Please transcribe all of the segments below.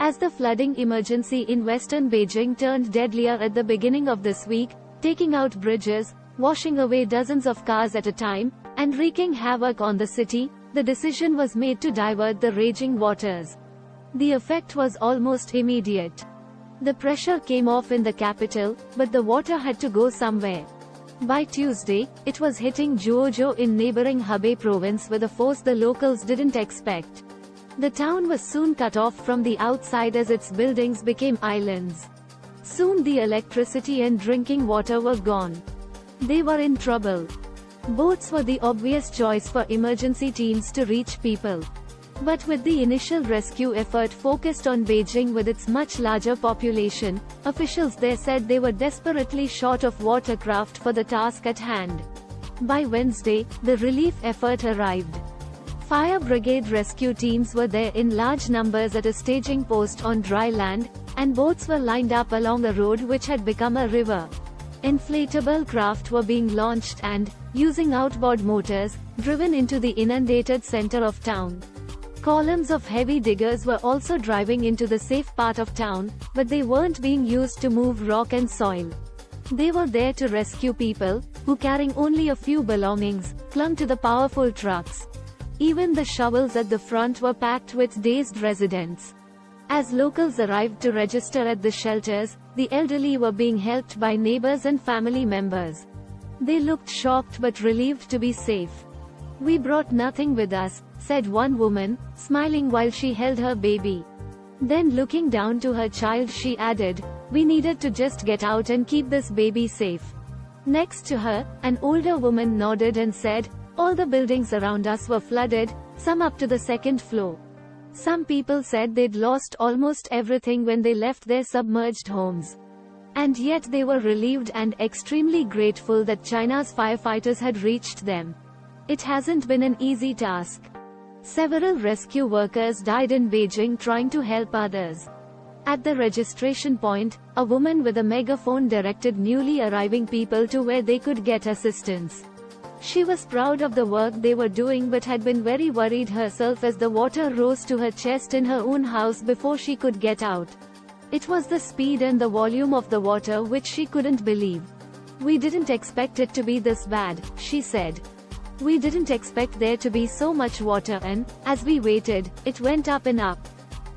As the flooding emergency in western Beijing turned deadlier at the beginning of this week, taking out bridges, washing away dozens of cars at a time, and wreaking havoc on the city, the decision was made to divert the raging waters. The effect was almost immediate. The pressure came off in the capital, but the water had to go somewhere. By Tuesday, it was hitting Zhuozhou in neighboring Hebei province with a force the locals didn't expect. The town was soon cut off from the outside as its buildings became islands. Soon the electricity and drinking water were gone. They were in trouble. Boats were the obvious choice for emergency teams to reach people. But with the initial rescue effort focused on Beijing with its much larger population, officials there said they were desperately short of watercraft for the task at hand. By Wednesday, the relief effort arrived. Fire brigade rescue teams were there in large numbers at a staging post on dry land, and boats were lined up along a road which had become a river. Inflatable craft were being launched and, using outboard motors, driven into the inundated center of town. Columns of heavy diggers were also driving into the safe part of town, but they weren't being used to move rock and soil. They were there to rescue people, who carrying only a few belongings, clung to the powerful trucks. Even the shovels at the front were packed with dazed residents. As locals arrived to register at the shelters, the elderly were being helped by neighbors and family members. They looked shocked but relieved to be safe. "We brought nothing with us," said one woman, smiling while she held her baby. Then looking down to her child she added, "We needed to just get out and keep this baby safe." Next to her, an older woman nodded and said, "All the buildings around us were flooded, some up to the second floor. Some people said they'd lost almost everything when they left their submerged homes. And yet they were relieved and extremely grateful that China's firefighters had reached them. It hasn't been an easy task." Several rescue workers died in Beijing trying to help others. At the registration point, a woman with a megaphone directed newly arriving people to where they could get assistance. She was proud of the work they were doing but had been very worried herself as the water rose to her chest in her own house before she could get out. It was the speed and the volume of the water which she couldn't believe. "We didn't expect it to be this bad," she said. "We didn't expect there to be so much water and, as we waited, it went up and up.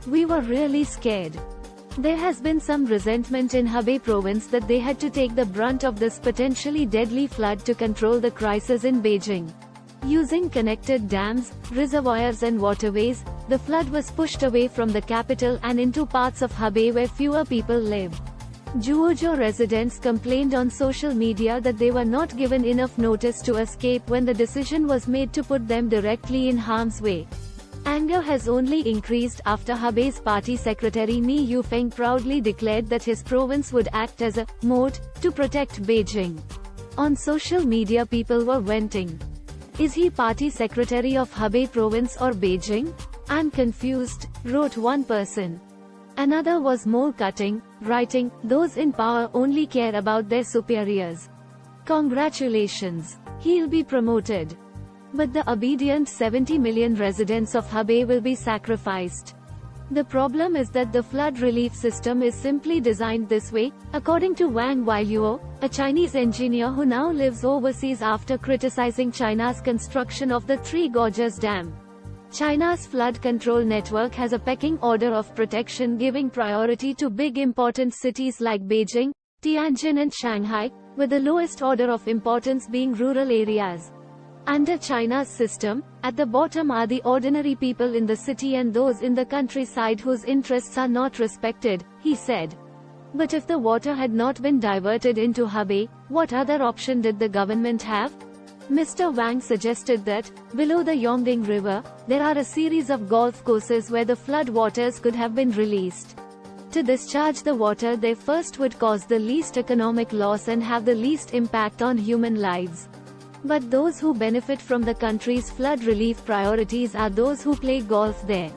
We were really scared." There has been some resentment in Hebei province that they had to take the brunt of this potentially deadly flood to control the crisis in Beijing. Using connected dams, reservoirs and waterways, the flood was pushed away from the capital and into parts of Hebei where fewer people live. Zhuozhou residents complained on social media that they were not given enough notice to escape when the decision was made to put them directly in harm's way. Anger has only increased after Hebei's party secretary Ni Yufeng proudly declared that his province would act as a moat to protect Beijing. On social media people were venting. "Is he party secretary of Hebei province or Beijing? I'm confused," wrote one person. Another was more cutting, writing, "Those in power only care about their superiors. Congratulations. He'll be promoted." But the obedient 70 million residents of Hebei will be sacrificed. The problem is that the flood relief system is simply designed this way, according to Wang Weiyuo, a Chinese engineer who now lives overseas after criticizing China's construction of the Three Gorges Dam. China's flood control network has a pecking order of protection giving priority to big important cities like Beijing, Tianjin and Shanghai, with the lowest order of importance being rural areas. Under China's system, at the bottom are the ordinary people in the city and those in the countryside whose interests are not respected, he said. But if the water had not been diverted into Hebei, what other option did the government have? Mr. Wang suggested that, below the Yongding River, there are a series of golf courses where the flood waters could have been released. To discharge the water there first would cause the least economic loss and have the least impact on human lives. But those who benefit from the country's flood relief priorities are those who play golf there.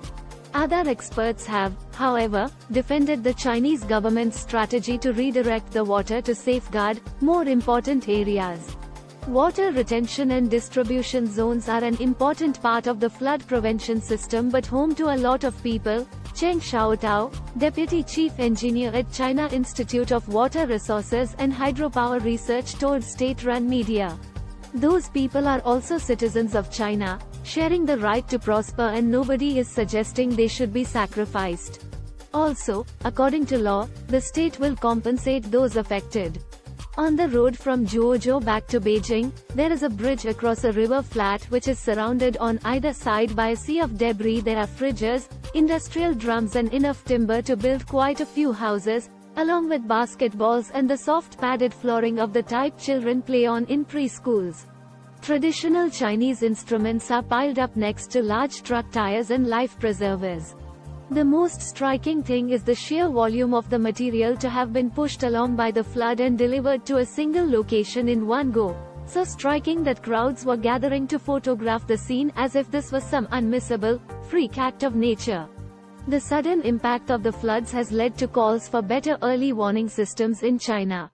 Other experts have, however, defended the Chinese government's strategy to redirect the water to safeguard more important areas. Water retention and distribution zones are an important part of the flood prevention system but home to a lot of people, Cheng Xiaotao, Deputy Chief Engineer at China Institute of Water Resources and Hydropower Research, told state-run media. Those people are also citizens of China, sharing the right to prosper, and nobody is suggesting they should be sacrificed. Also, according to law, the state will compensate those affected. On the road from Zhuozhou back to Beijing, there is a bridge across a river flat which is surrounded on either side by a sea of debris. There are fridges, industrial drums and enough timber to build quite a few houses, along with basketballs and the soft padded flooring of the type children play on in preschools. Traditional Chinese instruments are piled up next to large truck tires and life preservers. The most striking thing is the sheer volume of the material to have been pushed along by the flood and delivered to a single location in one go, so striking that crowds were gathering to photograph the scene as if this was some unmissable, freak act of nature. The sudden impact of the floods has led to calls for better early warning systems in China.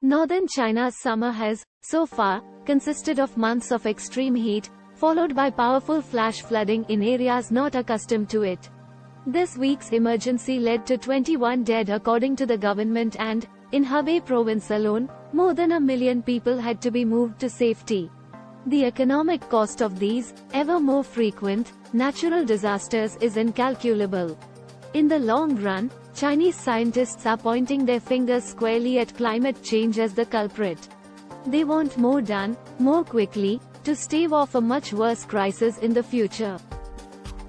Northern China's summer has, so far, consisted of months of extreme heat, followed by powerful flash flooding in areas not accustomed to it. This week's emergency led to 21 dead according to the government, and, in Hebei province alone, more than 1 million people had to be moved to safety. The economic cost of these, ever more frequent, natural disasters is incalculable. In the long run, Chinese scientists are pointing their fingers squarely at climate change as the culprit. They want more done, more quickly, to stave off a much worse crisis in the future.